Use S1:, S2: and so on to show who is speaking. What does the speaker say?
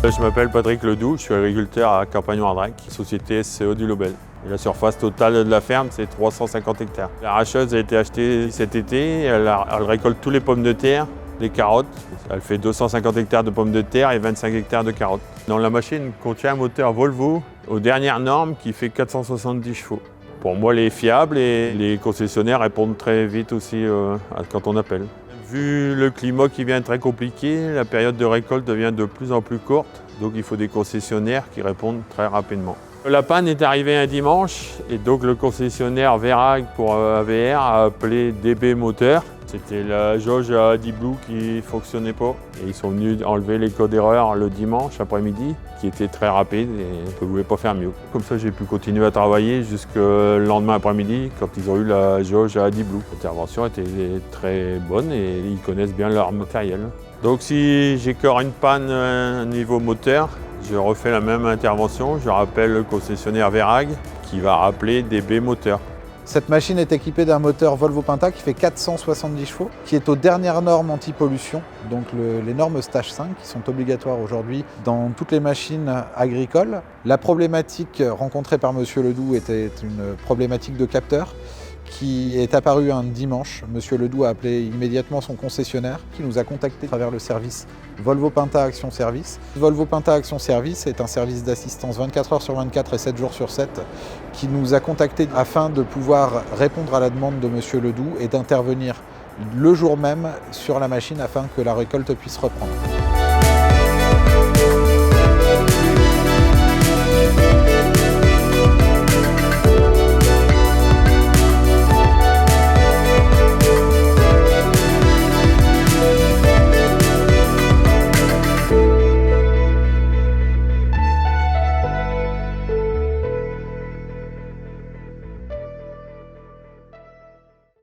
S1: Je m'appelle Patrick Ledoux, je suis agriculteur à Campagne-Ardrec, société SCO du Lobel. Et la surface totale de la ferme, c'est 350 hectares. L'arracheuse a été achetée cet été, elle récolte tous les pommes de terre, les carottes. Elle fait 250 hectares de pommes de terre et 25 hectares de carottes. Donc la machine contient un moteur Volvo aux dernières normes qui fait 470 chevaux. Pour moi, elle est fiable et les concessionnaires répondent très vite aussi quand on appelle. Vu le climat qui vient très compliqué, la période de récolte devient de plus en plus courte, donc il faut des concessionnaires qui répondent très rapidement. La panne est arrivée un dimanche et donc le concessionnaire Verag pour AVR a appelé DB Moteur. C'était la jauge à 10 Blue qui ne fonctionnait pas et ils sont venus enlever les codes d'erreur le dimanche après-midi qui était très rapide et on ne pouvait pas faire mieux. Comme ça j'ai pu continuer à travailler jusqu'au lendemain après-midi quand ils ont eu la jauge à 10 Blue. L'intervention était très bonne et ils connaissent bien leur matériel. Donc si j'ai encore une panne niveau moteur, je refais la même intervention, je rappelle le concessionnaire Verag qui va rappeler DB Moteur.
S2: Cette machine est équipée d'un moteur Volvo Penta qui fait 470 chevaux, qui est aux dernières normes anti-pollution, donc les normes Stage 5 qui sont obligatoires aujourd'hui dans toutes les machines agricoles. La problématique rencontrée par Monsieur Ledoux était une problématique de capteur qui est apparue un dimanche. Monsieur Ledoux a appelé immédiatement son concessionnaire qui nous a contactés à travers le service Volvo Penta Action Service. Volvo Penta Action Service est un service d'assistance 24 heures sur 24 et 7 jours sur 7 qui nous a contactés afin de pouvoir répondre à la demande de Monsieur Ledoux et d'intervenir le jour même sur la machine afin que la récolte puisse reprendre.